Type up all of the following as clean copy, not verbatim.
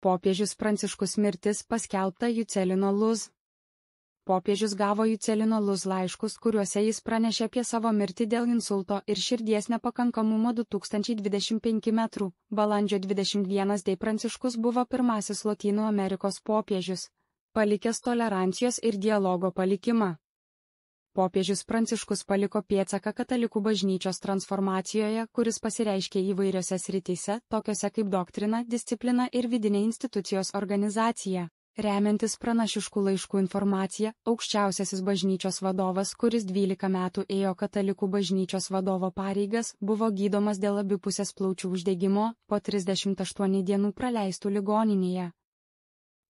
Popiežius Pranciškus mirtis paskelbta Juscelino Luz. Popiežius gavo Juscelino Luz laiškus, kuriuose jis pranešė apie savo mirtį dėl insulto ir širdies nepakankamumo 2025 m. Balandžio 21 d. Pranciškus buvo pirmasis Lotynų Amerikos popiežius, palikęs tolerancijos ir dialogo palikimą. Popiežius Pranciškus paliko pėdsaką katalikų bažnyčios transformacijoje, kuris pasireiškė įvairiose srityse, tokiose kaip doktrina, disciplina ir vidinė institucijos organizacija. Remiantis pranašiškų laiškų informacija, aukščiausiasis bažnyčios vadovas, kuris 12 metų ėjo katalikų bažnyčios vadovo pareigas, buvo gydomas dėl abipusės plaučių uždegimo, po 38 dienų praleistų ligoninėje.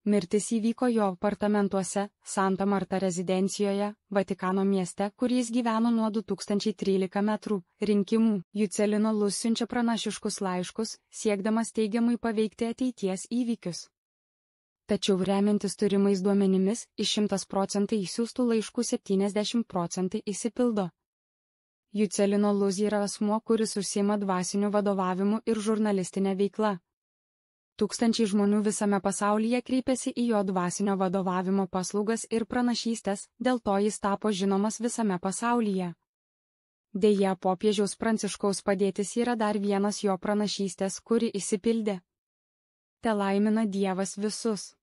Mirtis įvyko jo apartamentuose, Santa Marta rezidencijoje, Vatikano mieste, kur jis gyveno nuo 2013 metrų rinkimų. Juscelino Luz siunčia pranašiškus laiškus, siekdamas teigiamai paveikti ateities įvykius. Tačiau remiantis turimais duomenimis, iš 100% įsiųstų laiškų 70% įsipildo. Juscelino Luz yra asmuo, kuris užsiima dvasiniu vadovavimu ir žurnalistinė veikla. Tūkstančiai žmonių visame pasaulyje kreipiasi į jo dvasinio vadovavimo paslaugas ir pranašystės, dėl to jis tapo žinomas visame pasaulyje. Deja, popiežiaus Pranciškaus padėtis yra dar vienas jo pranašystės, kuri išsipildė. Te laimina Dievas visus.